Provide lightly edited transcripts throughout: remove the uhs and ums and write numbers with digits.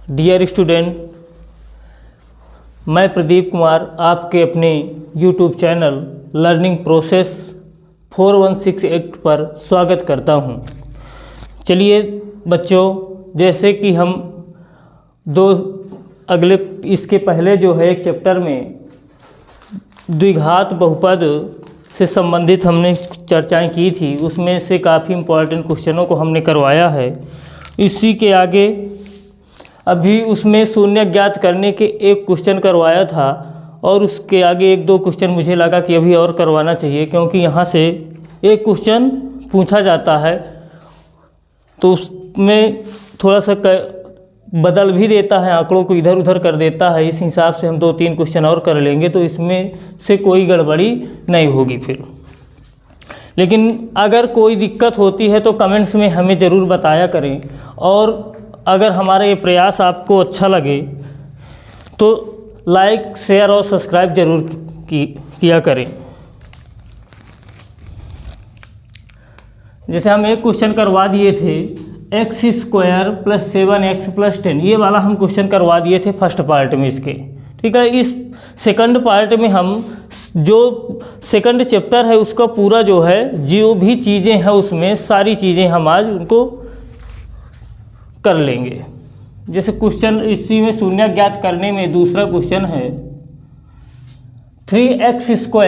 Dear student, मैं प्रदीप कुमार आपके अपने यूट्यूब चैनल लर्निंग प्रोसेस 4168 पर स्वागत करता हूं। चलिए बच्चों, जैसे कि हम इसके पहले जो है एक चैप्टर में द्विघात बहुपद से संबंधित हमने चर्चाएं की थी, उसमें से काफ़ी इम्पोर्टेंट क्वेश्चनों को हमने करवाया है। इसी के आगे अभी उसमें शून्य ज्ञात करने के एक क्वेश्चन करवाया था और उसके आगे एक दो क्वेश्चन मुझे लगा कि अभी और करवाना चाहिए, क्योंकि यहाँ से एक क्वेश्चन पूछा जाता है तो उसमें थोड़ा सा बदल भी देता है, आंकड़ों को इधर उधर कर देता है। इस हिसाब से हम 2-3 क्वेश्चन और कर लेंगे तो इसमें से कोई गड़बड़ी नहीं होगी फिर। लेकिन अगर कोई दिक्कत होती है तो कमेंट्स में हमें ज़रूर बताया करें, और अगर हमारा ये प्रयास आपको अच्छा लगे तो लाइक, शेयर और सब्सक्राइब ज़रूर किया करें। जैसे हम एक क्वेश्चन करवा दिए थे x² + 7x + 10, ये वाला हम क्वेश्चन करवा दिए थे फर्स्ट पार्ट में इसके, ठीक है। इस सेकंड पार्ट में हम जो सेकंड चैप्टर है उसका पूरा जो है जो भी चीज़ें हैं उसमें सारी चीज़ें हम आज उनको कर लेंगे। जैसे क्वेश्चन इसी में शून्य ज्ञात करने में दूसरा क्वेश्चन है 3x²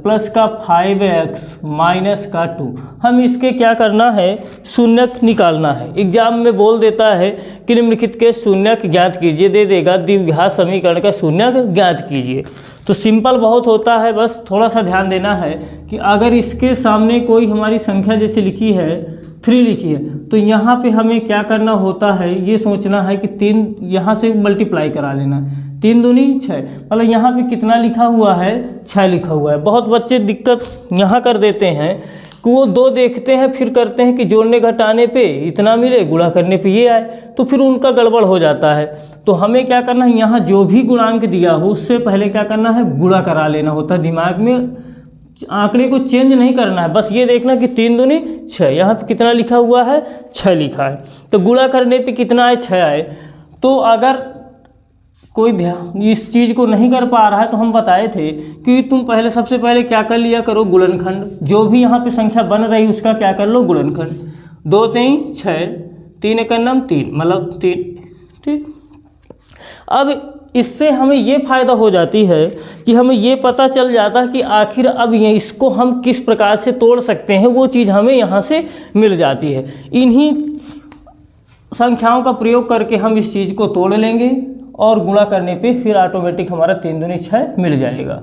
प्लस का 5x माइनस का 2। हम इसके क्या करना है, शून्य निकालना है। एग्जाम में बोल देता है कि निम्नलिखित के शून्य ज्ञात कीजिए, दे देगा द्विघात समीकरण का शून्य ज्ञात कीजिए। तो सिंपल बहुत होता है, बस थोड़ा सा ध्यान देना है कि अगर इसके सामने कोई हमारी संख्या जैसे लिखी है 3 लिखी है तो यहाँ पे हमें क्या करना होता है, ये सोचना है कि 3 यहाँ से मल्टीप्लाई करा लेना है। 3 दूनी 6, मतलब यहाँ पे कितना लिखा हुआ है, 6 लिखा हुआ है। बहुत बच्चे दिक्कत यहाँ कर देते हैं कि वो 2 देखते हैं फिर करते हैं कि जोड़ने घटाने पे इतना मिले, गुणा करने पे ये आए, तो फिर उनका गड़बड़ हो जाता है। तो हमें क्या करना है, यहाँ जो भी गुणांक दिया हो उससे पहले क्या करना है, गुणा करा लेना होता है। दिमाग में आंकड़े को चेंज नहीं करना है, बस ये देखना कि 3 दूनी 6, यहाँ पे कितना लिखा हुआ है, 6 लिखा है, तो गुणा करने पे कितना आए, 6 आए। तो अगर कोई ध्यान इस चीज़ को नहीं कर पा रहा है तो हम बताए थे कि तुम पहले सबसे पहले क्या कर लिया करो, गुणनखंड। जो भी यहाँ पे संख्या बन रही उसका क्या कर लो, गुणनखंड। 2 3 6, 3 1 9 3, मतलब 3, ठीक। अब इससे हमें ये फ़ायदा हो जाती है कि हमें ये पता चल जाता है कि आखिर अब ये इसको हम किस प्रकार से तोड़ सकते हैं, वो चीज़ हमें यहाँ से मिल जाती है। इन्हीं संख्याओं का प्रयोग करके हम इस चीज़ को तोड़ लेंगे और गुणा करने पे फिर ऑटोमेटिक हमारा 3 दूनी 6 मिल जाएगा।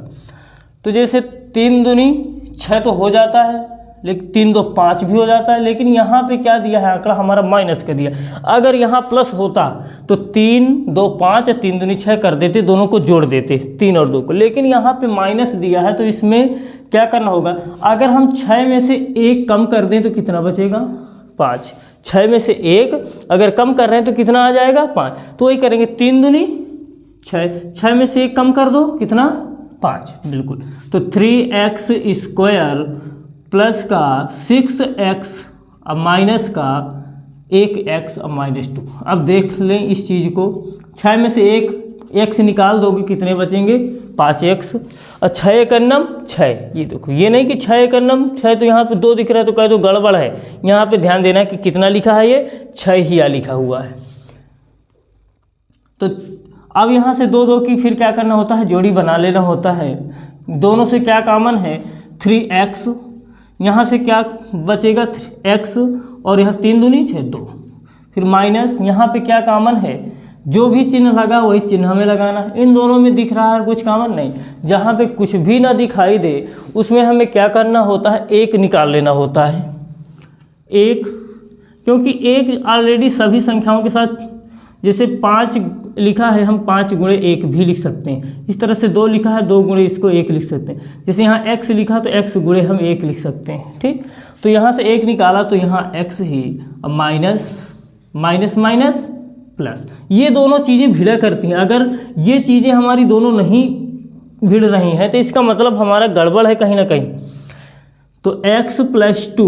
तो जैसे 3 दूनी 6 तो हो जाता है, लेकिन 3 2 5 भी हो जाता है, लेकिन यहाँ पे क्या दिया है, आंकड़ा हमारा माइनस का दिया। अगर यहाँ प्लस होता तो 3 2 5 3 दूनी 6 कर देते, दोनों को जोड़ देते 3 और 2 को, लेकिन यहाँ पे माइनस दिया है तो इसमें क्या करना होगा, अगर हम 6 में से 1 कम कर दें तो कितना बचेगा, 5। 6 में से 1 अगर कम कर रहे हैं तो कितना आ जाएगा, 5। तो वही करेंगे, 3 दूनी 6, 6 में से 1 कम कर दो, कितना, 5, बिल्कुल। तो 3x² प्लस का 6x अब माइनस का 1x अब -2। अब देख लें इस चीज़ को, 6 में से 1 x निकाल दोगे कितने बचेंगे, 5x। और 6 1 9 6, ये देखो, ये नहीं कि 6 1 9 6 तो यहाँ पे 2 दिख रहा है तो कह दो गड़बड़ है। यहाँ पे ध्यान देना है कि कितना लिखा है, ये 6 ही लिखा हुआ है। तो अब यहाँ से 2 2 की फिर क्या करना होता है, जोड़ी बना लेना होता है। दोनों से क्या कॉमन है, 3x, यहाँ से क्या बचेगा, x, और यहाँ 3 दूनी 6 2, फिर माइनस, यहाँ पे क्या कॉमन है, जो भी चिन्ह लगा वही चिन्ह हमें लगाना है। इन दोनों में दिख रहा है कुछ कॉमन नहीं, जहाँ पे कुछ भी ना दिखाई दे उसमें हमें क्या करना होता है, 1 निकाल लेना होता है। 1, क्योंकि 1 ऑलरेडी सभी संख्याओं के साथ, जैसे 5 लिखा है हम 5 × 1 भी लिख सकते हैं। इस तरह से 2 लिखा है, 2 × इसको 1 लिख सकते हैं। जैसे यहाँ x लिखा तो x × हम 1 लिख सकते हैं, ठीक। तो यहाँ से 1 निकाला तो यहाँ x ही, अब माइनस माइनस माइनस प्लस, ये दोनों चीज़ें भिड़ा करती हैं। अगर ये चीज़ें हमारी दोनों नहीं भिड़ रही हैं तो इसका मतलब हमारा गड़बड़ है कहीं ना कहीं। तो x + 2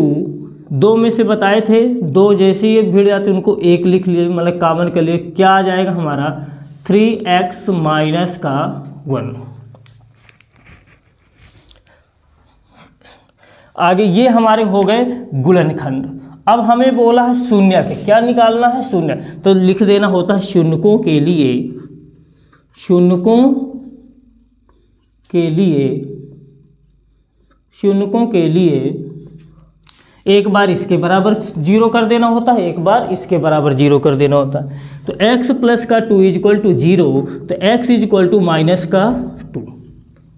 2 में से बताए थे 2 जैसे ही भिड़ जाते उनको 1 लिख लिए, मतलब कॉमन के लिए क्या आ जाएगा हमारा 3x माइनस का 1। आगे ये हमारे हो गए गुणनखंड। अब हमें बोला है शून्य के, क्या निकालना है शून्य, तो लिख देना होता है शून्यकों के लिए, शून्यकों के लिए, शून्यकों के लिए एक बार इसके बराबर 0 कर देना होता है, एक बार इसके बराबर 0 कर देना होता है। तो x प्लस का 2 इजक्वल टू 0, तो x इजक्वल टू माइनस का 2,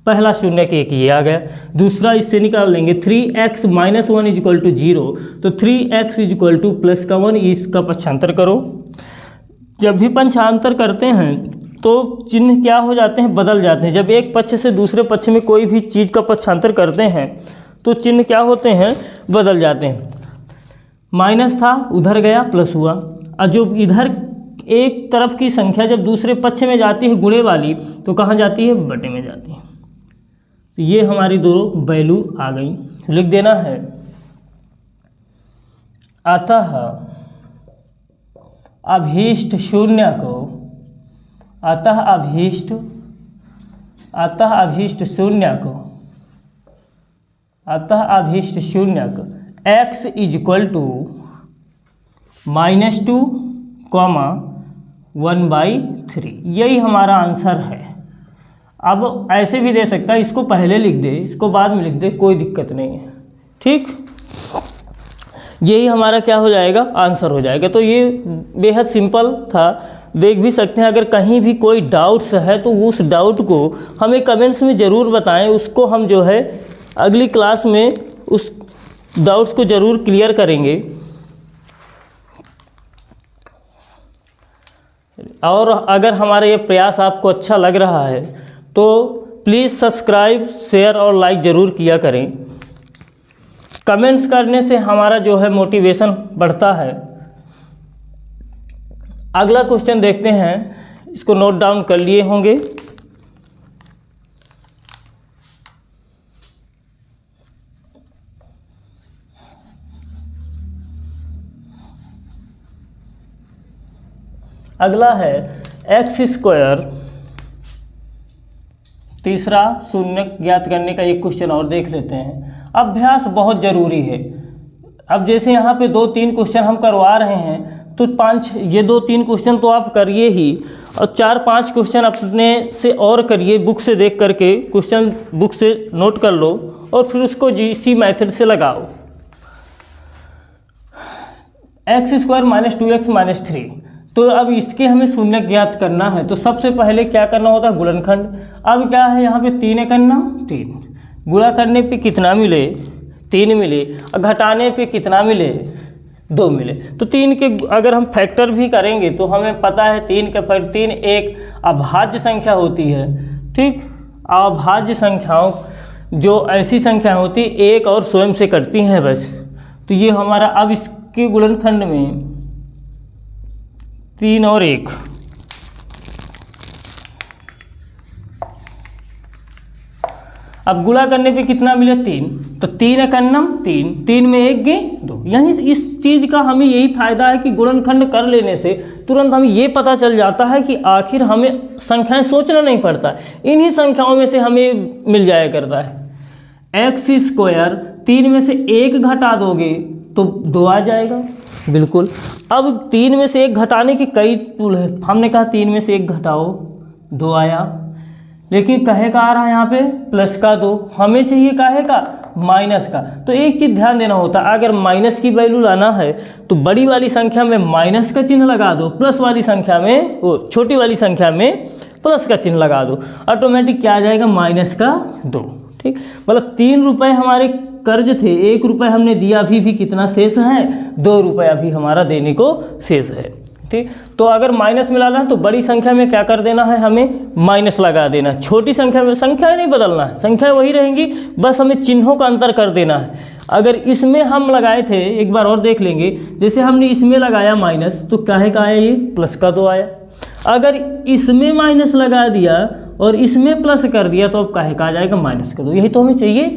पहला शून्य के एक ये आ गया। दूसरा इससे निकाल लेंगे 3x माइनस 1 इजक्वल टू 0, तो 3x इजक्वल टू प्लस का 1, इसका पक्षांतर करो। जब भी पंचांतर करते हैं तो चिन्ह क्या हो जाते हैं, बदल जाते हैं। जब एक पक्ष से दूसरे पक्ष में कोई भी चीज़ का पक्षांतर करते हैं तो चिन्ह क्या होते हैं, बदल जाते हैं। माइनस था उधर गया प्लस हुआ, और जो इधर एक तरफ की संख्या जब दूसरे पक्ष में जाती है गुणे वाली तो कहाँ जाती है, बटे में जाती है। तो ये हमारी दो वैल्यू आ गई, लिख देना है अतः अभीष्ट शून्य को, अतः अभीष्ट शून्य को, अतः अभीष्ट शून्य को x इजक्वल टू -2, 1/3, यही हमारा आंसर है। अब ऐसे भी दे सकता है, इसको पहले लिख दे इसको बाद में लिख दे, कोई दिक्कत नहीं है, ठीक। यही हमारा क्या हो जाएगा, आंसर हो जाएगा। तो ये बेहद सिंपल था, देख भी सकते हैं। अगर कहीं भी कोई डाउट्स है तो उस डाउट को हमें कमेंट्स में ज़रूर बताएं, उसको हम जो है अगली क्लास में उस डाउट्स को ज़रूर क्लियर करेंगे। और अगर हमारा ये प्रयास आपको अच्छा लग रहा है तो प्लीज़ सब्सक्राइब, शेयर और लाइक ज़रूर किया करें। कमेंट्स करने से हमारा जो है मोटिवेशन बढ़ता है। अगला क्वेश्चन देखते हैं, इसको नोट डाउन कर लिए होंगे। अगला है x², तीसरा शून्य ज्ञात करने का एक क्वेश्चन और देख लेते हैं। अभ्यास बहुत ज़रूरी है। अब जैसे यहाँ पे 2-3 क्वेश्चन हम करवा रहे हैं तो 5 ये 2-3 क्वेश्चन तो आप करिए ही, और 4-5 क्वेश्चन अपने से और करिए, बुक से देख करके क्वेश्चन बुक से नोट कर लो और फिर उसको इसी मेथड से लगाओ। x² - 2x - 3, तो अब इसके हमें शून्य ज्ञात करना है। तो सबसे पहले क्या करना होता है, गुणनखंड। अब क्या है यहाँ पे 3 है करना, 3 गुणा करने पे कितना मिले, 3 मिले, और घटाने पे कितना मिले, 2 मिले। तो 3 के अगर हम फैक्टर भी करेंगे तो हमें पता है 3 का फैक्टर 3 एक अभाज्य संख्या होती है, ठीक। अभाज्य संख्याओं जो ऐसी संख्या होती है एक और स्वयं से कटती हैं बस। तो ये हमारा, अब इसके गुणनखंड में 3 और 1, अब गुणा करने पे कितना मिले, 3, तो 3 एकन्नम 3, 3 में 1 गए 2। यहीं इस चीज़ का हमें यही फायदा है कि गुणनखंड कर लेने से तुरंत हमें ये पता चल जाता है कि आखिर हमें संख्याएं सोचना नहीं पड़ता, इन्हीं संख्याओं में से हमें मिल जाया करता है। x², 3 में से 1 घटा दोगे तो 2 आ जाएगा, बिल्कुल। अब 3 में से 1 घटाने की कई टूल है, हमने कहा 3 में से 1 घटाओ, 2 आया, लेकिन कहे का आ रहा है यहाँ पे प्लस का 2, हमें चाहिए काहे का, माइनस का। तो एक चीज़ ध्यान देना होता है, अगर माइनस की वैल्यू लाना है तो बड़ी वाली संख्या में माइनस का चिन्ह लगा दो, प्लस वाली संख्या में, वो छोटी वाली संख्या में प्लस का चिन्ह लगा दो, ऑटोमेटिक क्या आ जाएगा, माइनस का 2, ठीक। मतलब 3 रुपये हमारे कर्ज थे, 1 रुपये हमने दिया, अभी भी कितना शेष है, 2 रुपये अभी हमारा देने को शेष है, ठीक। तो अगर माइनस मिलाना है तो बड़ी संख्या में क्या कर देना है, हमें माइनस लगा देना। छोटी संख्या में संख्या नहीं बदलना है, संख्या वही रहेंगी, बस हमें चिन्हों का अंतर कर देना है। अगर इसमें हम लगाए थे, एक बार और देख लेंगे, जैसे हमने इसमें लगाया माइनस तो काहे का आया, ये प्लस का 2 आया। अगर इसमें माइनस लगा दिया और इसमें प्लस कर दिया तो अब काहे का आ जाएगा, माइनस का 2। यही तो हमें चाहिए,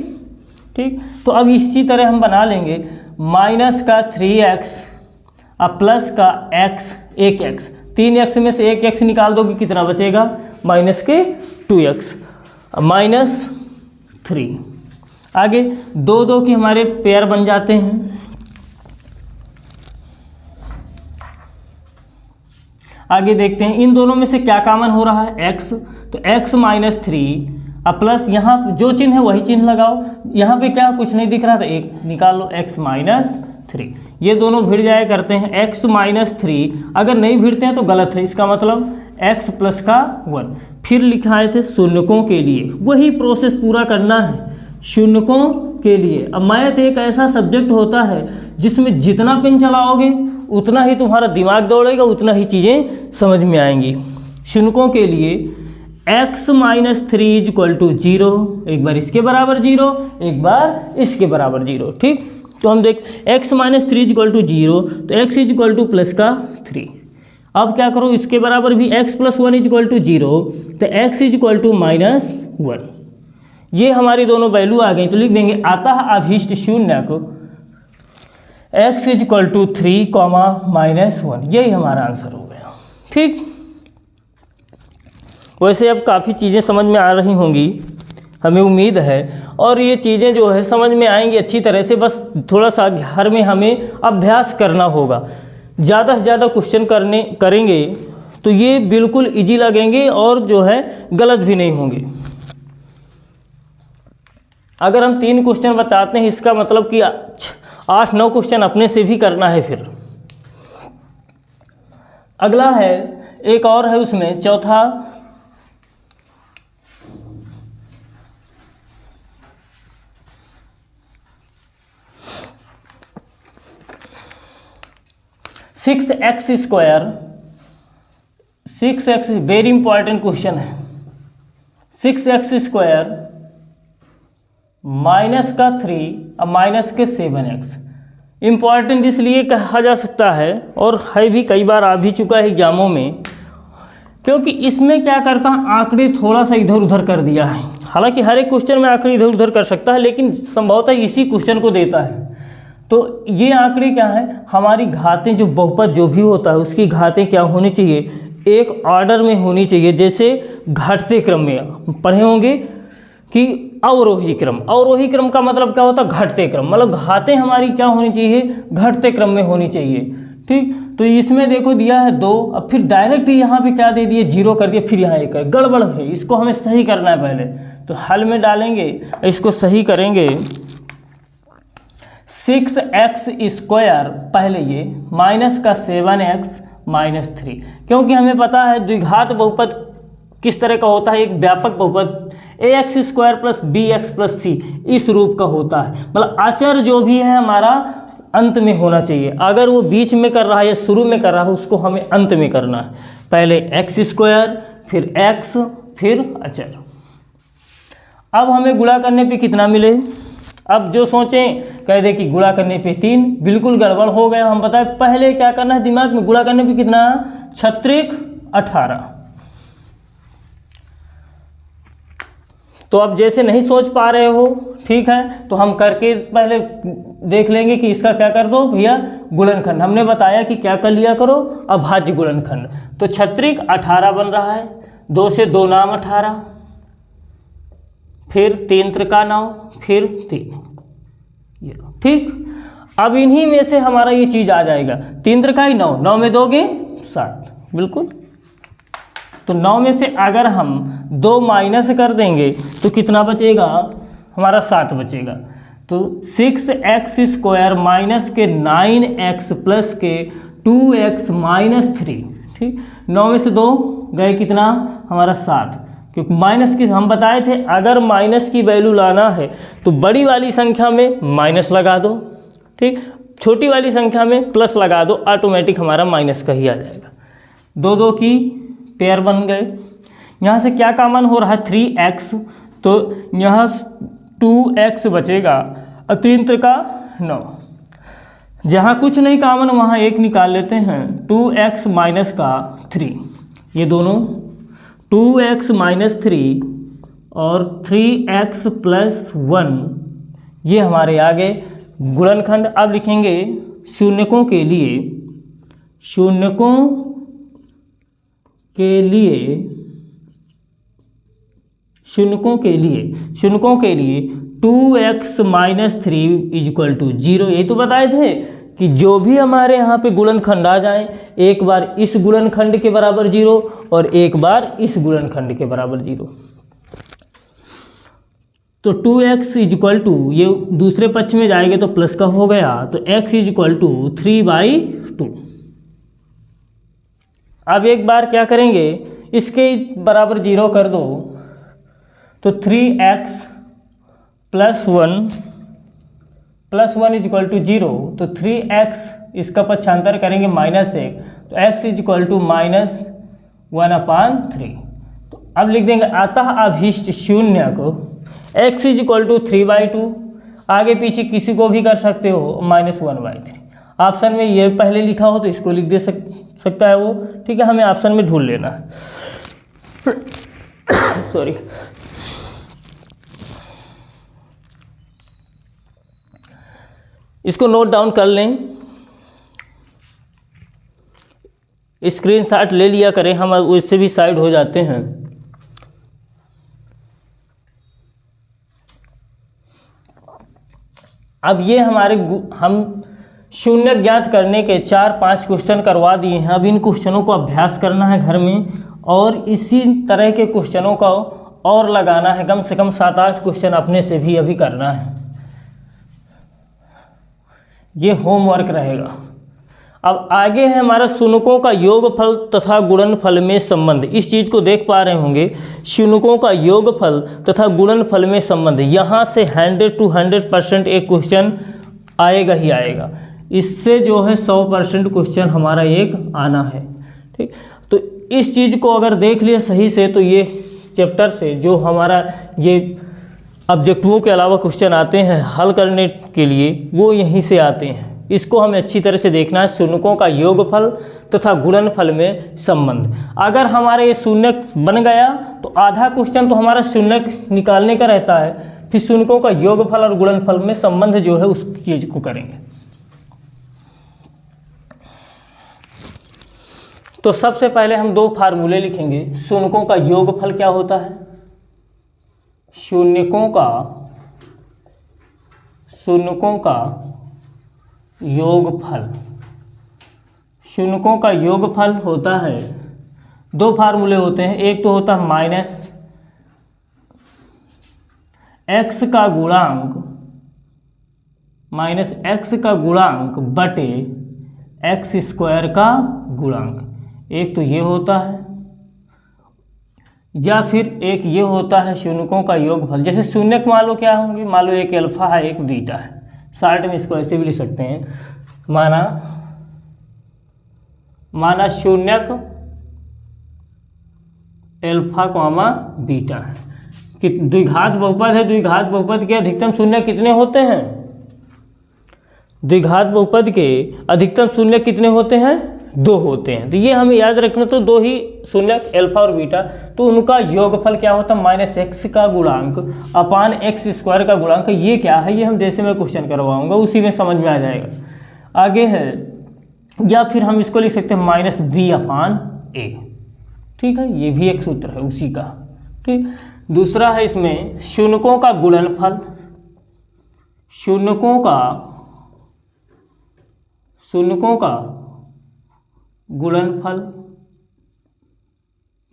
ठीक। तो अब इसी तरह हम बना लेंगे, माइनस का 3x अब प्लस का x 1x, 3x में से 1x निकाल दोगे कितना बचेगा, माइनस के 2x माइनस 3। आगे 2 2 की हमारे पेयर बन जाते हैं। आगे देखते हैं इन दोनों में से क्या कॉमन हो रहा है, x, तो x माइनस 3 अब प्लस यहाँ जो चिन्ह है वही चिन्ह लगाओ, यहाँ पे क्या कुछ नहीं दिख रहा था, एक निकाल लो x माइनस 3, ये दोनों भिड़ जाया करते हैं, x माइनस 3 अगर नहीं भिड़ते हैं तो गलत है, इसका मतलब x प्लस का 1। फिर लिखाए थे शून्यकों के लिए, वही प्रोसेस पूरा करना है शून्यकों के लिए। अब मैथ एक ऐसा सब्जेक्ट होता है जिसमें जितना पेन चलाओगे उतना ही तुम्हारा दिमाग दौड़ेगा, उतना ही चीज़ें समझ में आएंगी। शून्यकों के लिए x minus 3 is equal to 0, एक बार इसके बराबर 0, एक बार इसके बराबर 0, ठीक। तो हम देख x minus 3 is equal to 0, तो x is equal to plus का 3। अब क्या करो, इसके बराबर भी x plus 1 is equal to 0, तो x is equal to minus 1। ये हमारी दोनों वैल्यू आ गई, तो लिख देंगे अतः अभीष्ट शून्य को x is equal to 3 minus 1, यही हमारा आंसर हो गया, ठीक। वैसे अब काफ़ी चीज़ें समझ में आ रही होंगी, हमें उम्मीद है, और ये चीज़ें जो है समझ में आएंगी अच्छी तरह से, बस थोड़ा सा घर में हमें अभ्यास करना होगा। ज़्यादा से ज़्यादा क्वेश्चन करेंगे तो ये बिल्कुल इजी लगेंगे और जो है गलत भी नहीं होंगे। अगर हम 3 क्वेश्चन बताते हैं इसका मतलब कि 8-9 क्वेश्चन अपने से भी करना है। फिर अगला है, एक और है उसमें चौथा, six x very important question है। 6x² माइनस का 3 अब माइनस के 7x। इम्पॉर्टेंट इसलिए कहा जा सकता है और है भी, कई बार आ भी चुका है एग्जामों में, क्योंकि इसमें क्या करता है, आंकड़े थोड़ा सा इधर उधर कर दिया है। हालांकि हर एक क्वेश्चन में आंकड़े इधर उधर कर सकता है, लेकिन संभवतः इसी क्वेश्चन को देता है। तो ये आंकड़े क्या है, हमारी घातें, जो बहुपद जो भी होता है उसकी घातें क्या होनी चाहिए, एक ऑर्डर में होनी चाहिए। जैसे घटते क्रम में पढ़े होंगे कि अवरोही क्रम, अवरोही क्रम का मतलब क्या होता है, घटते क्रम, मतलब घातें हमारी क्या होनी चाहिए, घटते क्रम में होनी चाहिए, ठीक। तो इसमें देखो दिया है 2, अब फिर डायरेक्ट यहाँ पे क्या दे दिए, 0 कर दिया, फिर यहाँ 1 है, गड़बड़ है, इसको हमें सही करना है पहले। तो हल में डालेंगे, इसको सही करेंगे। 6x² पहले ये माइनस का 7x माइनस 3, क्योंकि हमें पता है द्विघात बहुपद किस तरह का होता है, एक व्यापक बहुपद ax² plus bx plus c इस रूप का होता है। मतलब अचर जो भी है हमारा अंत में होना चाहिए, अगर वो बीच में कर रहा है या शुरू में कर रहा है उसको हमें अंत में करना है। पहले x² फिर x फिर अचर। अब हमें गुणा करने पे कितना मिले, अब जो सोचें कह दे कि गुणा करने पे 3, बिल्कुल गड़बड़ हो गया। हम बताएं पहले क्या करना है दिमाग में, गुणा करने पे कितना, 36 18। तो अब जैसे नहीं सोच पा रहे हो, ठीक है, तो हम करके पहले देख लेंगे कि इसका क्या कर दो भैया, गुणनखंड। हमने बताया कि क्या कर लिया करो, अभाज्य गुणनखंड। तो 36 18 बन रहा है, 2 से 2 नाम 18, फिर 3 त्रिका 9, फिर 3, ठीक। अब इन्हीं में से हमारा ये चीज आ जाएगा, 3 त्रिका 9, 9 में 2 गे 7, बिल्कुल। तो 9 में से अगर हम 2 माइनस कर देंगे तो कितना बचेगा, हमारा 7 बचेगा। तो 6x² माइनस के 9x प्लस के 2x माइनस 3, ठीक। 9 में से 2 गए कितना, हमारा 7, क्योंकि माइनस की हम बताए थे अगर माइनस की वैल्यू लाना है तो बड़ी वाली संख्या में माइनस लगा दो, ठीक, छोटी वाली संख्या में प्लस लगा दो, ऑटोमेटिक हमारा माइनस का ही आ जाएगा। 2 2 की पेयर बन गए। यहाँ से क्या कॉमन हो रहा है, 3x, तो यहाँ 2x बचेगा और 3 त्रिका 9। जहाँ कुछ नहीं कॉमन वहाँ 1 निकाल लेते हैं, 2x माइनस का 3, ये दोनों 2x माइनस 3 और 3x प्लस 1 ये हमारे आ गए गुणनखंड। अब लिखेंगे शून्यकों के लिए, शून्यकों के लिए, शून्यकों के लिए, शून्यकों के लिए 2x - 3 = 0। यही तो बताए थे कि जो भी हमारे यहाँ पे गुणनखंड आ जाएं, एक बार इस गुणनखंड के बराबर 0 और एक बार इस गुणनखंड के बराबर 0। तो 2x = ये दूसरे पक्ष में जाएंगे तो प्लस का हो गया, तो x = 3/2। अब एक बार क्या करेंगे, इसके बराबर 0 कर दो, तो 3x + 1 = 0। तो 3x इसका पक्षांतर करेंगे -1, तो x = -1/3। तो अब लिख देंगे अतः अभीष्ट शून्य को x = 3/2, आगे पीछे किसी को भी कर सकते हो, -1/3। ऑप्शन में ये पहले लिखा हो तो इसको लिख दे सकता है वो, ठीक है, हमें ऑप्शन में ढूंढ लेना है। सॉरी। इसको नोट डाउन कर लें, स्क्रीनशॉट ले लिया करें, हम उससे भी साइड हो जाते हैं। अब ये हमारे हम शून्य ज्ञात करने के 4-5 क्वेश्चन करवा दिए हैं। अब इन क्वेश्चनों को अभ्यास करना है घर में, और इसी तरह के क्वेश्चनों का और लगाना है, कम से कम 7-8 क्वेश्चन अपने से भी अभी करना है। ये होमवर्क रहेगा। अब आगे है हमारा शून्यकों का योगफल तथा गुणनफल में संबंध। इस चीज़ को देख पा रहे होंगे, शून्यकों का योगफल तथा गुणनफल में संबंध। यहाँ से 100 to 100% एक क्वेश्चन आएगा ही आएगा। इससे जो है 100% क्वेश्चन हमारा एक आना है, ठीक। तो इस चीज़ को अगर देख लिया सही से, तो ये चैप्टर से जो हमारा ये ऑब्जेक्टिवों के अलावा क्वेश्चन आते हैं हल करने के लिए, वो यहीं से आते हैं। इसको हमें अच्छी तरह से देखना है, शून्यकों का योगफल तथा गुणनफल में संबंध। अगर हमारा ये शून्यक बन गया तो आधा क्वेश्चन तो हमारा शून्यक निकालने का रहता है, फिर शून्यकों का योगफल और गुणनफल में संबंध जो है उस चीज को करेंगे। तो सबसे पहले हम 2 फार्मूले लिखेंगे। शून्यकों का योगफल क्या होता है, शून्यकों का योगफल, शून्यकों का योगफल होता है, 2 फार्मूले होते हैं। एक तो होता है -x का गुणांक बटे x² का गुणांक। एक तो ये होता है, या फिर एक ये होता है शून्यकों का योगफल। जैसे शून्यक मान लो क्या होंगे, मान लो एक अल्फा है एक बीटा है, शॉर्ट में इसको ऐसे भी लिख सकते हैं, माना शून्यक अल्फा कॉमा बीटा है कि द्विघात बहुपद है। द्विघात बहुपद के अधिकतम शून्य कितने होते हैं, द्विघात बहुपद के अधिकतम शून्य कितने होते हैं, 2 होते हैं। तो ये हमें याद रखना, तो 2 ही शून्य अल्फा और बीटा, तो उनका योगफल क्या होता है, -x का गुणांक अपान x² का गुणांक। ये क्या है, ये हम जैसे मैं क्वेश्चन करवाऊंगा उसी में समझ में आ जाएगा। आगे है, या फिर हम इसको लिख सकते हैं -b/a, ठीक है, ये भी एक सूत्र है उसी का, ठीक। दूसरा है इसमें शून्यकों का गुणनफल, शून्यकों का गुणनफल,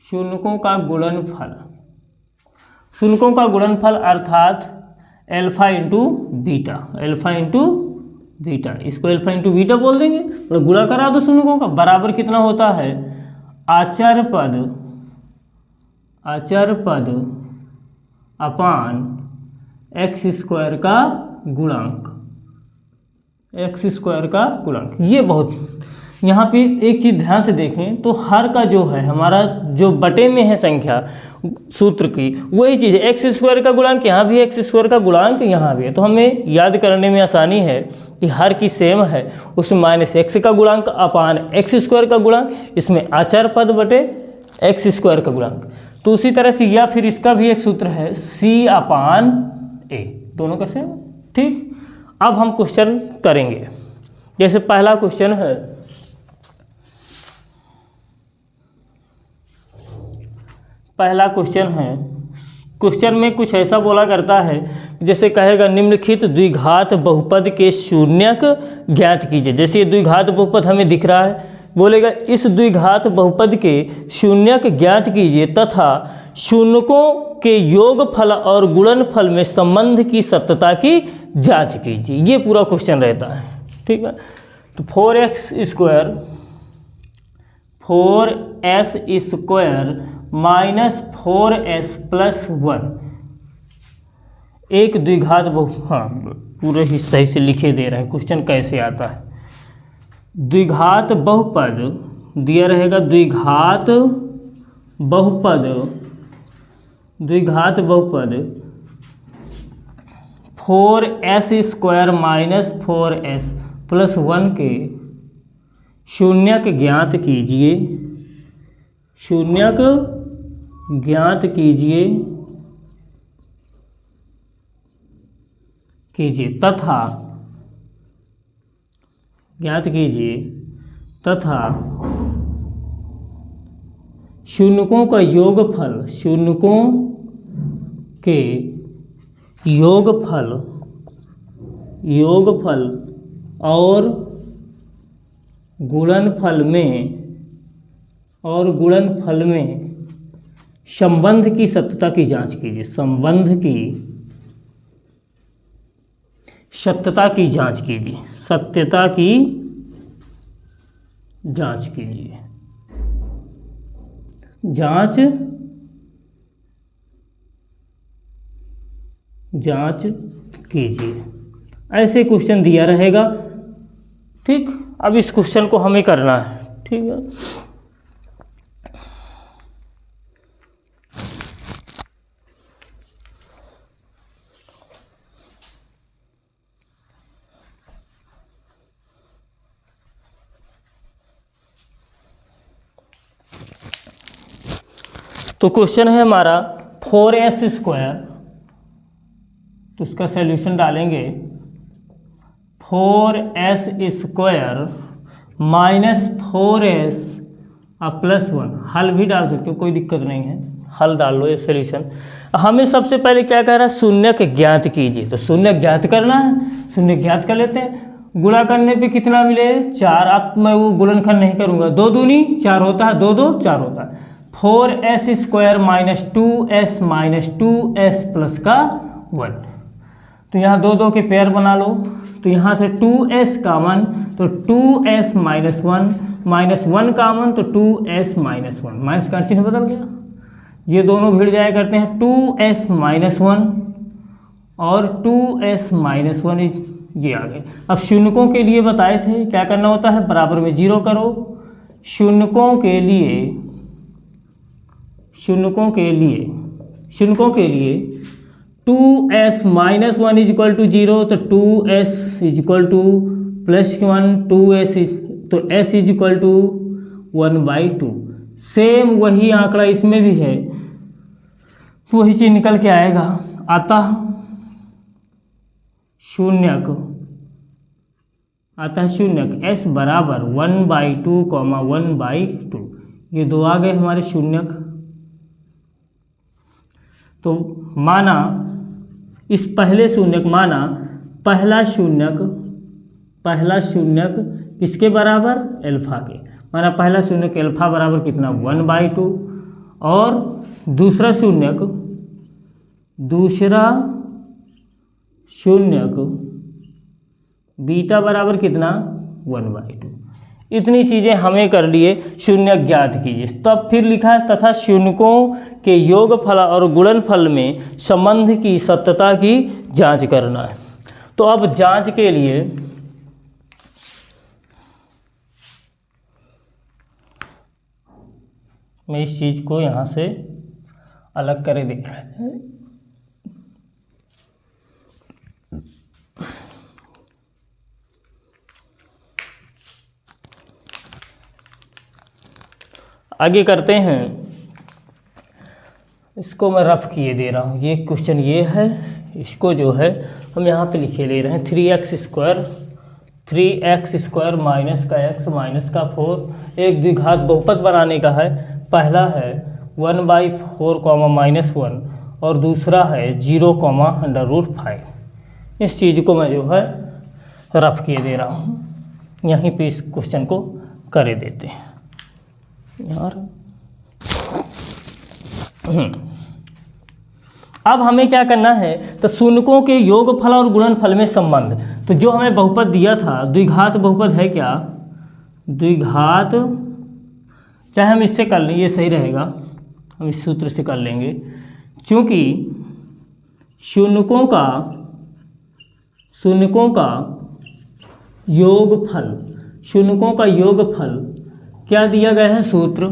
शून्यकों का गुणनफल, शून्यकों का गुणनफल अर्थात alpha into beta, alpha into beta, इसको अल्फा इंटू बीटा बोल देंगे। तो गुणा करा दो शून्यकों का, बराबर कितना होता है, आचार्य पद अपान x² का गुणांक, x² का गुणांक। ये बहुत, यहाँ पे एक चीज़ ध्यान से देखें तो हर का जो है हमारा जो बटे में है संख्या सूत्र की, वही चीज़ है। x² का गुणांक यहाँ भी है, x² का गुणांक यहाँ भी है, तो हमें याद करने में आसानी है कि हर की सेम है। उसमें -x का गुणांक अपान x² का गुणांक, इसमें आचार्य पद बटे x² का गुणांक। तो उसी तरह से, या फिर इसका भी एक सूत्र है c/a, दोनों का सेम, ठीक। अब हम क्वेश्चन करेंगे। जैसे पहला क्वेश्चन है, क्वेश्चन में कुछ ऐसा बोला करता है, जैसे कहेगा निम्नलिखित द्विघात बहुपद के शून्यक ज्ञात कीजिए। जैसे ये द्विघात बहुपद हमें दिख रहा है, बोलेगा इस द्विघात बहुपद के शून्यक ज्ञात कीजिए तथा शून्यकों के योगफल और गुणनफल में संबंध की सत्यता की जांच कीजिए। ये पूरा क्वेश्चन रहता है, ठीक है। तो 4x square minus 4s plus 1 एक द्विघात पूरे ही सही से लिखे दे रहे हैं क्वेश्चन कैसे आता है। द्विघात बहुपद दिया रहेगा, द्विघात बहुपद 4s square minus 4s plus 1 के शून्यक ज्ञात कीजिए, तथा शून्यकों का योगफल, शून्यकों के योगफल और गुणनफल में संबंध की सत्यता की जांच कीजिए, संबंध की सत्यता की जांच कीजिए, सत्यता की जांच कीजिए, जांच कीजिए। ऐसे क्वेश्चन दिया रहेगा, ठीक। अब इस क्वेश्चन को हमें करना है, ठीक है। तो क्वेश्चन है हमारा 4s स्क्वायर, तो उसका सॉल्यूशन डालेंगे 4s square minus 4s plus 1। हल भी डाल सकते हो, कोई दिक्कत नहीं है, हल डाल लो ये सॉल्यूशन। हमें सबसे पहले क्या कह रहा है, शून्यक ज्ञात कीजिए। तो शून्यक ज्ञात करना है, शून्य ज्ञात कर लेते हैं। गुणा करने पे कितना मिले, 4। अब मैं वो गुणनखंड नहीं करूँगा, 2 दूनी 4 होता है, 2 2 4 होता है। 4s square minus 2s plus का 1। तो यहाँ 2 2 के पेयर बना लो, तो यहाँ से 2s कामन, तो 2s माइनस 1 माइनस 1 कामन, तो 2s माइनस 1, माइनस का चिन्ह बदल गया, ये दोनों भिड़ जाया करते हैं। 2s माइनस 1 और 2s माइनस 1 ये आ गए। अब शून्यकों के लिए बताए थे क्या करना होता है, बराबर में 0 करो। शून्यकों के लिए 2s minus 1 is equal to 0, तो 2s is equal to plus 1, 2s तो s is equal to 1/2। Same वही आंकड़ा इसमें भी है, तो वही चीज निकल के आएगा। अतः शून्यक s बराबर 1/2, 1/2, ये 2 आ गए हमारे शून्यक। तो माना इस पहला शून्यक किसके बराबर, अल्फा के। माना पहला शून्यक अल्फा बराबर कितना, 1/2, और दूसरा शून्यक बीटा बराबर कितना, 1/2। इतनी चीज़ें हमें कर लिए, शून्यक ज्ञात कीजिए। तब फिर लिखा है तथा शून्यकों के योगफल और गुणनफल में संबंध की सत्यता की जांच करना है। तो अब जांच के लिए मैं इस चीज़ को यहाँ से अलग करे देख रहा है। आगे करते हैं, इसको मैं रफ किए दे रहा हूँ। ये क्वेश्चन ये है, इसको जो है हम यहाँ पे लिखे ले रहे हैं 3x² माइनस का x माइनस का 4, एक द्विघात बहुपद बनाने का है। पहला है 1/4 -1 और दूसरा है 0, √5। इस चीज़ को मैं जो है रफ किए दे रहा हूँ, यहीं पे इस क्वेश्चन को करे देते हैं यार। अब हमें क्या करना है, तो शून्यकों के योगफल और गुणनफल में संबंध। तो जो हमें बहुपद दिया था, द्विघात बहुपद है क्या, द्विघात, चाहे हम इससे कर लें, ये सही रहेगा, हम इस सूत्र से कर लेंगे, क्योंकि शून्यकों का योगफल क्या दिया गया है सूत्र।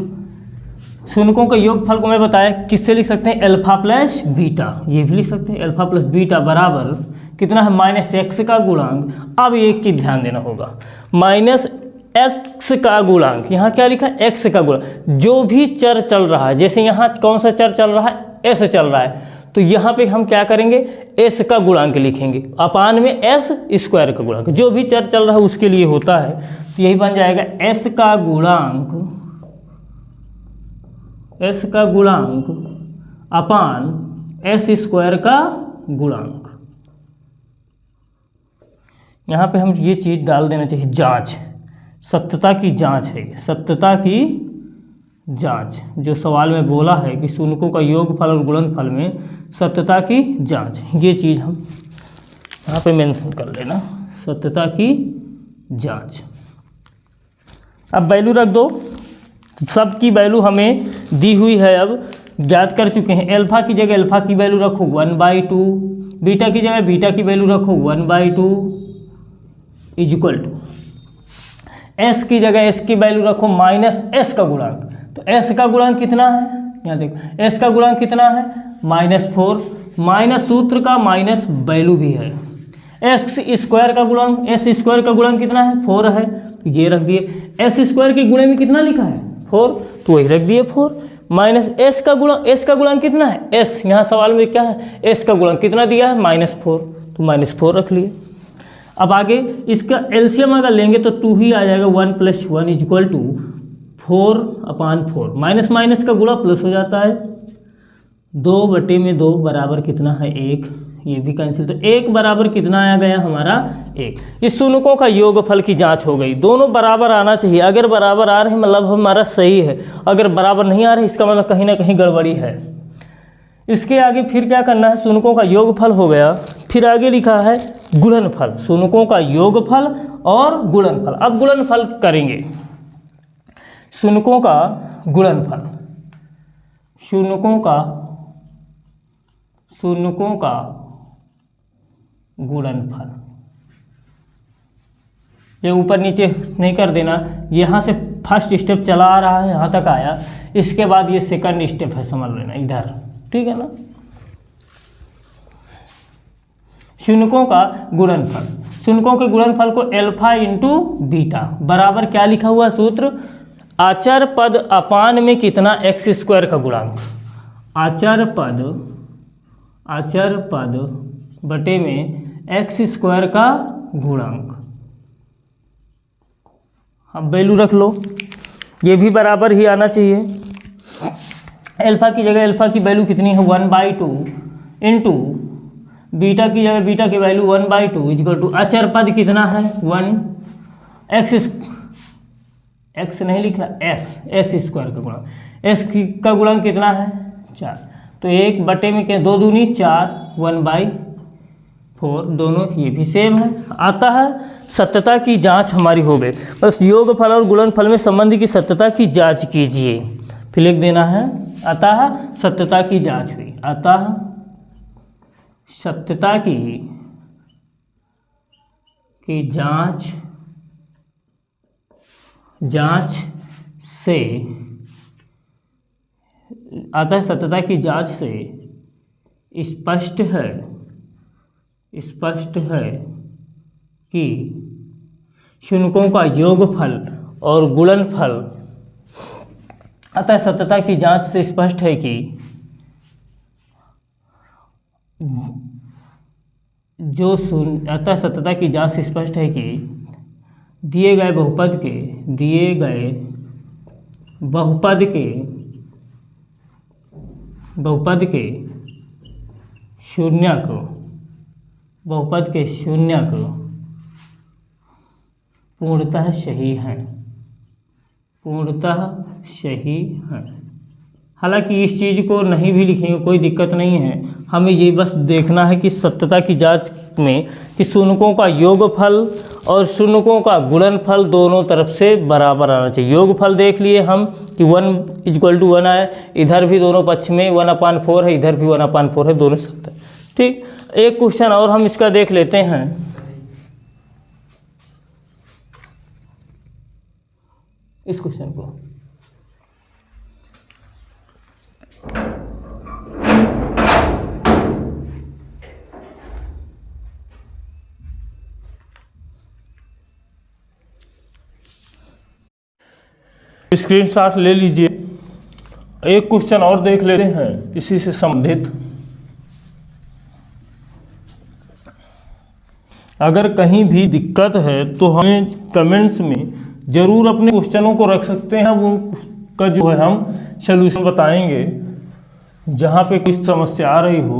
शून्यकों का योगफल को मैं बताया किससे लिख सकते हैं, अल्फा प्लस बीटा, ये भी लिख सकते हैं अल्फा प्लस बीटा बराबर कितना है, -x का गुणांक। अब एक चीज ध्यान देना होगा, -x का गुणांक, यहाँ क्या लिखा है, x का गुणांक। जो भी चर चल रहा है, जैसे यहाँ कौन सा चर चल रहा है, s चल रहा है, तो यहाँ पे हम क्या करेंगे, s का गुणांक लिखेंगे, अपान में s² का गुणांक। जो भी चर चल रहा है उसके लिए होता है, तो यही बन जाएगा s का गुणांक अपान s² का गुणांक। यहाँ पे हम ये चीज डाल देना चाहिए, जांच, सत्यता की जांच है, सत्यता की जांच। जो सवाल में बोला है कि शून्यकों का योगफल और गुणनफल में सत्यता की जांच, ये चीज़ हम यहाँ पे मेंशन कर लेना, सत्यता की जांच। अब वैल्यू रख दो, सब की वैल्यू हमें दी हुई है, अब ज्ञात कर चुके हैं। अल्फा की जगह अल्फा की वैल्यू रखो 1/2, बीटा की जगह बीटा की वैल्यू रखो 1/2 = एस की जगह एस की वैल्यू रखो -s का गुणांक। तो s का गुणांक कितना है, यहाँ देखो s का गुणांक कितना है, -4, माइनस सूत्र का माइनस वैल्यू भी है, x² का गुणांक, s² का गुणांक कितना है, 4 है, तो ये रख दिए। s² के गुणे में कितना लिखा है, 4, तो वही रख दिए 4, माइनस s का गुणांक कितना है, s, यहाँ सवाल में क्या है, s का गुणांक कितना दिया है, -4, तो -4 रख लिए। अब आगे इसका एलसीएम अगर लेंगे तो 2 ही आ जाएगा, 1 + 1 = 4/4, माइनस माइनस का गुणा प्लस हो जाता है, 2/2 बराबर कितना है, 1, ये भी कैंसिल, तो 1 बराबर कितना आ गया हमारा, 1। इस शून्यकों का योगफल की जांच हो गई, दोनों बराबर आना चाहिए, अगर बराबर आ रहे हैं मतलब हमारा सही है, अगर बराबर नहीं आ रहे इसका मतलब कहीं ना कहीं गड़बड़ी है। इसके आगे फिर क्या करना है, शून्यकों का योगफल हो गया, फिर आगे लिखा है गुणनफल, शून्यकों का योगफल और गुणनफल। अब गुणनफल करेंगे, शून्यकों का गुणनफल, शून्यकों का गुणनफल, ये ऊपर नीचे नहीं कर देना, यहाँ से फर्स्ट स्टेप चला आ रहा है, यहाँ तक आया, इसके बाद ये सेकंड स्टेप है, समझ लेना इधर, ठीक है ना। शून्यकों का गुणनफल, शून्यकों के गुणनफल को अल्फा × बीटा बराबर क्या लिखा हुआ सूत्र, आचर पद अपान में कितना, x² का गुणांक, आचर पद बटे में x² का गुणांक। अब वैल्यू रख लो, ये भी बराबर ही आना चाहिए। अल्फा की जगह अल्फा की वैल्यू कितनी है, 1/2 इंटू बीटा की जगह बीटा की वैल्यू 1/2 = अचर पद कितना है, 1, x नहीं लिखना, s² का गुणांक, s का गुणांक कितना है, 4, तो 1/2 में क्या, 2 दूनी 4, 1/4, दोनों ये भी सेम है, आता है। सत्यता की जांच हमारी हो गई, बस योगफल और गुणनफल में संबंध की सत्यता की जांच कीजिए, फिर लिख देना है, अतः सत्यता की जांच हुई, अतः सत्यता की जांच से, अतः सत्यता की जांच से स्पष्ट है कि शून्यकों का योगफल और गुणनफल, अतः सत्यता की जांच से स्पष्ट है कि जो शून्य अतः सत्यता की जांच से स्पष्ट है कि दिए गए बहुपद के शून्यक पूर्णतः सही है। हालांकि इस चीज़ को नहीं भी लिखेंगे कोई दिक्कत नहीं है, हमें ये बस देखना है कि सत्यता की जांच में कि शून्यकों का योगफल और शून्यकों का गुणनफल दोनों तरफ से बराबर आना चाहिए। योगफल देख लिए हम कि 1 आया, इधर भी दोनों पक्ष में 1/4 है, इधर भी 1/4 है, दोनों सत्य। ठीक, एक क्वेश्चन और हम इसका देख लेते हैं। इस क्वेश्चन को स्क्रीनशॉट ले लीजिए। एक क्वेश्चन और देख लेते हैं इसी से संबंधित। अगर कहीं भी दिक्कत है तो हमें कमेंट्स में ज़रूर अपने क्वेश्चनों को रख सकते हैं, उनका जो है हम सलूशन बताएंगे जहाँ पे कोई समस्या आ रही हो।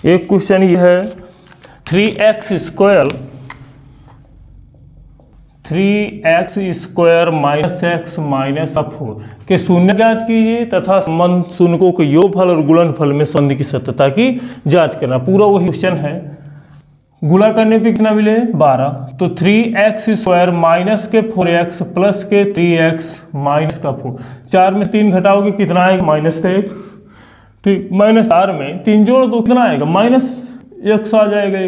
एक क्वेश्चन ये है 3x square minus x minus 4 के शून्य ज्ञात कीजिए तथा संबंध शून्यकों के योगफल और गुणनफल में संबंध की सत्यता की जांच करना। पूरा वही क्वेश्चन है। गुणा करने पे कितना मिले 12, तो 3x स्क्वायर माइनस के 4x प्लस के 3x माइनस का 4, 4 में 3 घटाओगे कितना आएगा माइनस का 1। ठीक, माइनस 4 में 3 जोड़ दो कितना आएगा -1 आ जाएगा।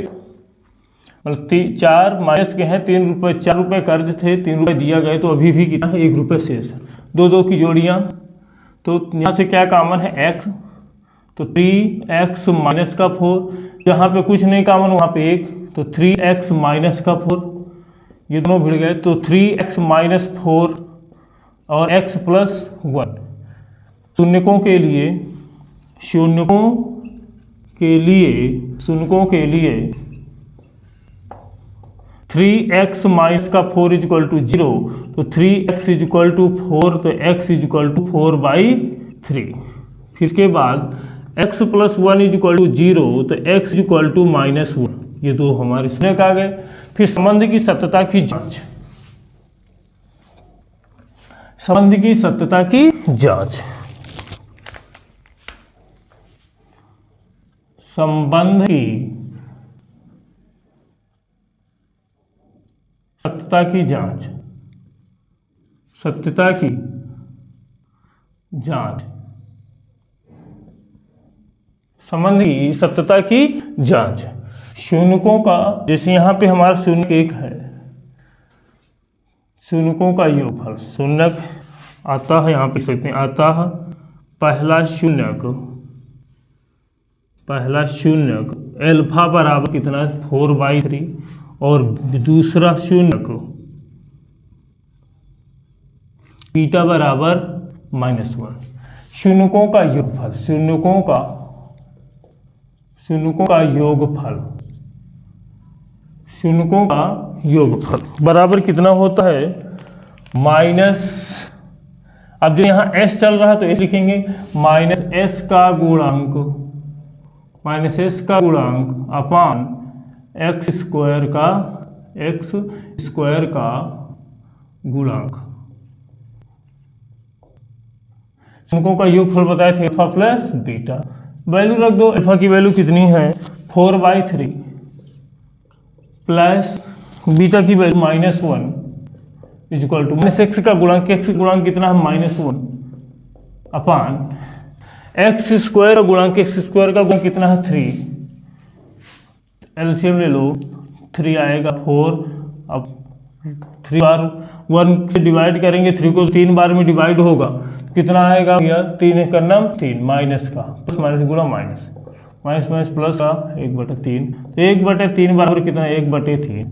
मतलब 4 माइनस के हैं 3 रुपये, 4 रुपये कर्ज थे, 3 रुपये दिया गए, तो अभी भी कितना है 1 रुपये शेष है। 2 की जोड़ियाँ, तो यहाँ से क्या कॉमन है x, तो 3x माइनस का 4, जहाँ पे कुछ नहीं कॉमन वहाँ पे 1, तो 3x माइनस का 4, ये दोनों भिड़ गए, तो 3x माइनस 4 और x प्लस 1। शून्यकों के लिए 3x माइनस का 4 इक्वल टू 0, तो 3x इक्वल टू 4, तो x इक्वल टू 4/3। फिर इसके बाद x प्लस 1 इक्वल टू 0, तो x इक्वल टू -1। ये दो हमारे शून्यक आ गए। फिर संबंध की सत्यता की जांच। संबंध की सत्यता की जांच। संबंध की सत्यता की जांच। सत्यता की जांच। संबंध की सत्यता की जांच। शून्यकों का, जैसे यहाँ पे हमारा शून्यक 1 है, शून्यकों का योगफल, शून्यक आता है यहाँ पे सकते हैं, आता है पहला शून्यक अल्फा बराबर कितना 4/3 और दूसरा शून्यक बीटा बराबर -1। शून्यकों का योगफल, शून्यकों का योगफल बराबर कितना होता है माइनस, अब जो यहाँ s चल रहा है तो s लिखेंगे -s का गुणांक अपान x स्क्वायर का गुणांक। शून्यकों का योगफल बताए थे अल्फा प्लस बीटा। वैल्यू रख दो, अल्फा की वैल्यू कितनी है 4/3 प्लस बीटा की वैल्यू -1 इक्वल टू -x का गुणांक, x गुणांक कितना है -1 अपान x स्क्वायर का गुणांक, x स्क्वायर का गुणांक कितना है 3, एलसीएम ले लो 3 आएगा 4, अब 3 बार 1 से डिवाइड करेंगे, 3 को 3 बार में डिवाइड होगा, कितना आएगा भैया 3 का नाम 3 माइनस का प्लस माइनस गुणा माइनस प्लस का 1/3, तो 1/3 बराबर कितना 1/3,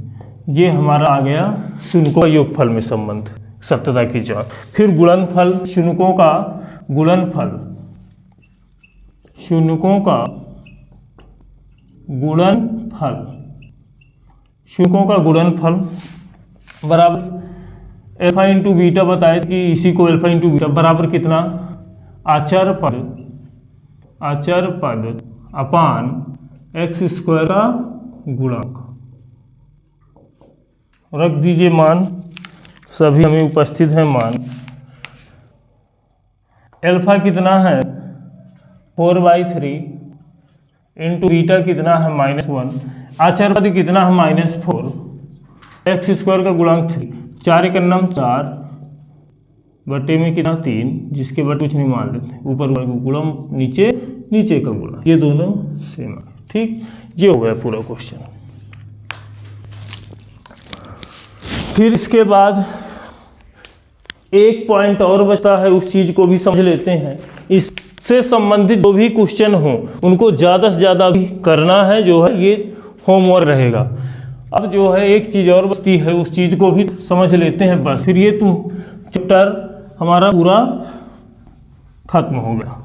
ये हमारा आ गया शून्यों का योगफल में संबंध, सत्यता की जांच। फिर गुणनफल, शून्यों का गुणनफल, शून्यों का गुणनफल, शून्यों का गुणनफल बराबर अल्फा इंटू बीटा बताए कि इसी को अल्फा इंटू बीटा बराबर कितना, आचार पद अपान एक्स स्क्वायर का गुणक। रख दीजिए मान, सभी हमें उपस्थित है मान। अल्फा कितना है 4/3 इंटू बीटा कितना है -1, आचार पद कितना है -4, एक्स स्क्वायर का गुणांक 3, 4 का नाम 4 बटे में कितना 3, जिसके बटे कुछ नहीं मान लेते, ऊपर गुणम नीचे का गुणा, ये दोनों सेम है। ठीक, ये हो गया पूरा क्वेश्चन। फिर इसके बाद एक पॉइंट और बचता है, उस चीज को भी समझ लेते हैं। इससे संबंधित जो भी क्वेश्चन हो उनको ज़्यादा से ज़्यादा भी करना है, जो है ये होमवर्क रहेगा। अब जो है एक चीज़ और बचती है, उस चीज़ को भी समझ लेते हैं बस, फिर ये चैप्टर हमारा पूरा खत्म हो गया।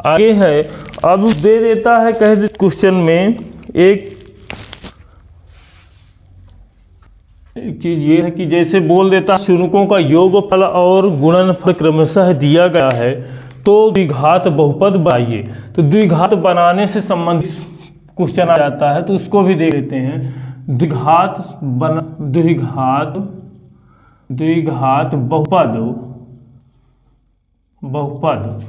आगे है, अब दे देता है कह दे क्वेश्चन में एक चीज ये है कि जैसे बोल देता है शून्यों का योगफल और गुणनफल क्रमशः दिया गया है, तो द्विघात बहुपद बनाइए। तो द्विघात बनाने से संबंधित क्वेश्चन आ जाता है, तो उसको भी देख लेते हैं। द्विघात बहुपद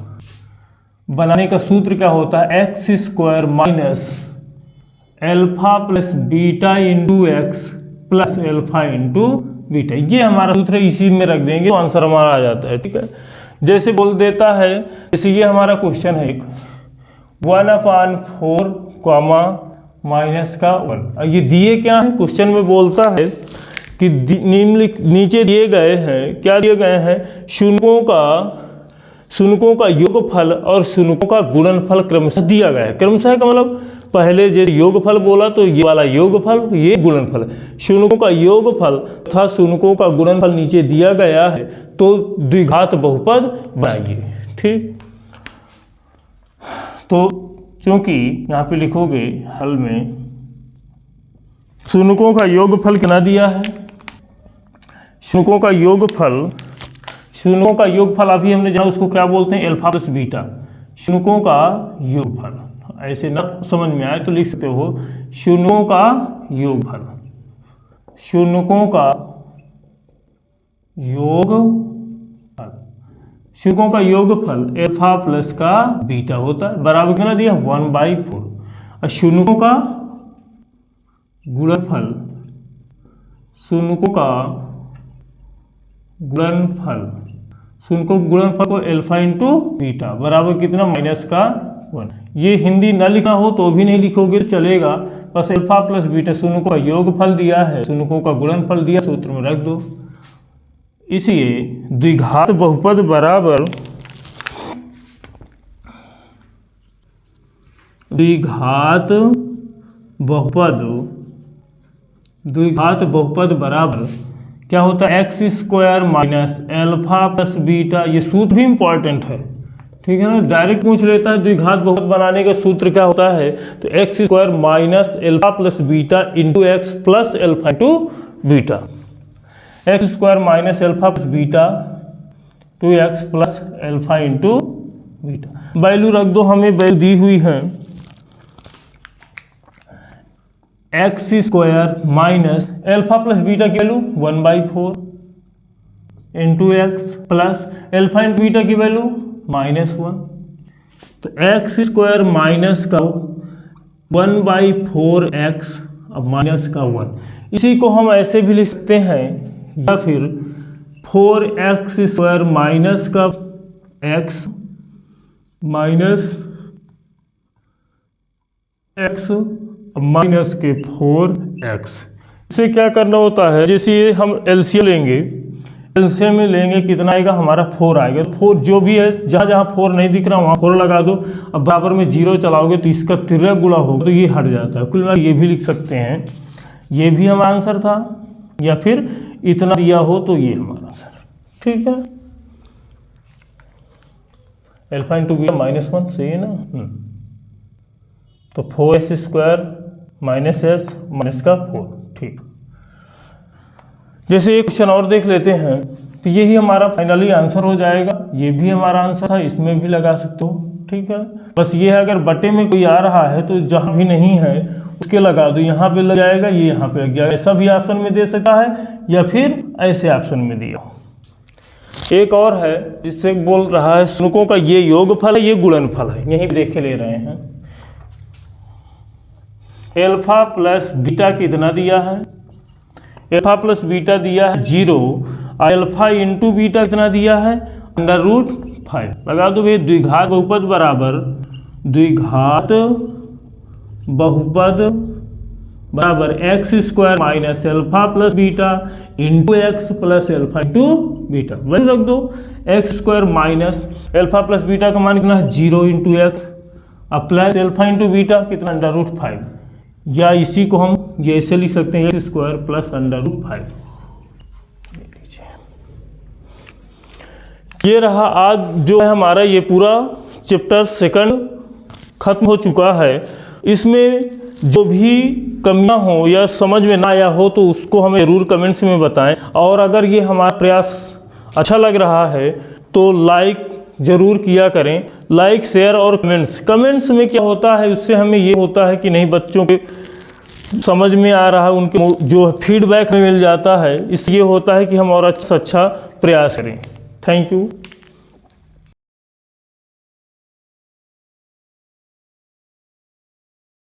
बनाने का सूत्र क्या होता है, x square minus alpha plus beta into x plus alpha into beta, ये हमारा सूत्र है, इसी में रख देंगे तो आंसर हमारा आ जाता है। ठीक है, जैसे बोल देता है, जैसे ये हमारा क्वेश्चन है 1/4 माइनस का 1, ये दिए क्या है, क्वेश्चन में बोलता है कि नीचे दिए गए हैं, क्या दिए गए हैं, शून्यों का योगफल और शून्यों का गुणनफल क्रमशः दिया गया है। क्रमशः का मतलब पहले जैसे योगफल बोला तो ये वाला योगफल, ये गुणनफल, शून्यों का योगफल तथा शून्यों का गुणनफल नीचे दिया गया है, तो द्विघात बहुपद बनाइए। ठीक, तो क्योंकि यहाँ पे लिखोगे हल में शून्यों का योगफल कितना दिया है, शून्यों का योगफल अभी हमने जाना, उसको क्या बोलते हैं, अल्फा प्लस बीटा, शून्यों का योगफल। ऐसे ना समझ में आए तो लिख सकते हो शून्यों का योगफल, शून्यों का योगफल अल्फा प्लस का बीटा होता है, बराबर कितना दिया 1/4, और शून्यों का गुणनफल, शून्यों का गुणनफल को अल्फा इंटू बीटा बराबर कितना -1। ये हिंदी ना लिखना हो तो भी नहीं लिखोगे तो चलेगा, बस अल्फा प्लस बीटा, शून्यों का योगफल दिया है, शून्यों का गुणनफल दिया, सूत्र में रख दो। इसलिए द्विघात बहुपद बराबर द्विघात बहुपद बराबर क्या होता है, x square minus alpha plus beta. ये सूत्र भी इंपॉर्टेंट है, ठीक है ना, डायरेक्ट पूछ लेता है द्विघात बहुपद बनाने का सूत्र क्या होता है, तो x square minus alpha plus beta into x plus alpha into beta, x square minus alpha plus beta 2x plus alpha into beta. Value रख दो, हमें वैल्यू दी हुई है x square minus alpha plus beta की value 1/4 into x plus alpha into beta की value -1। तो x square minus का 1/4x अब माइनस का 1, इसी को हम ऐसे भी लिख सकते हैं, या फिर 4x स्क्वायर माइनस का x माइनस x माइनस के 4x। इसे क्या करना होता है, जैसे ये हम एलसीएम लेंगे एलसीएम में लेंगे कितना आएगा हमारा 4 आएगा। 4 जो भी है, जहाँ जहाँ 4 नहीं दिख रहा वहाँ 4 लगा दो। अब बराबर में 0 चलाओगे तो इसका 13 गुणा होगा तो ये हट जाता है। कुल मिला ये भी लिख सकते हैं, ये भी हमारा आंसर था, या फिर इतना दिया हो तो ये हमारा आंसर। ठीक है, अल्फा इंटू बीटा -1 सही है ना। तो 4s² -s माइनस का 4। ठीक, जैसे एक क्वेश्चन और देख लेते हैं, तो यही हमारा फाइनली आंसर हो जाएगा। ये भी हमारा आंसर था, इसमें भी लगा सकते हो। ठीक है, बस ये है अगर बटे में कोई आ रहा है तो जहाँ भी नहीं है उसके लगा दो, यहाँ पे लग जाएगा, ये यहाँ पे लग जाएगा। ऐसा भी ऑप्शन में दे सकता है या फिर ऐसे ऑप्शन में दिया। एक और है जिससे बोल रहा है शुनकों का ये योगफल है, ये गुणनफल है, यहीं देखे ले रहे हैं। अल्फा प्लस बीटा कितना दिया है, अल्फा प्लस बीटा दिया है 0, अल्फा इंटू बीटा कितना दिया है √5। लगा दो भाई, द्विघात बहुपद बराबर द्विघात बहुपद बराबर x² minus alpha plus beta into x plus alpha into beta. वही रख दो, x² minus alpha plus beta का मान कितना है 0 इंटू एक्स, अब प्लस अल्फा इंटू बीटा कितना √5, या इसी को हम ये ऐसे लिख सकते हैं x² प्लस √5। ये रहा आज जो है हमारा ये पूरा चैप्टर 2 खत्म हो चुका है। इसमें जो भी कमियां हो या समझ में ना आया हो तो उसको हमें ज़रूर कमेंट्स में बताएं। और अगर ये हमारा प्रयास अच्छा लग रहा है तो लाइक ज़रूर किया करें, लाइक शेयर और कमेंट्स में क्या होता है, उससे हमें ये होता है कि नहीं बच्चों के समझ में आ रहा है, उनके जो फीडबैक हमें मिल जाता है, इसलिए होता है कि हम और अच्छा प्रयास करें। Thank you.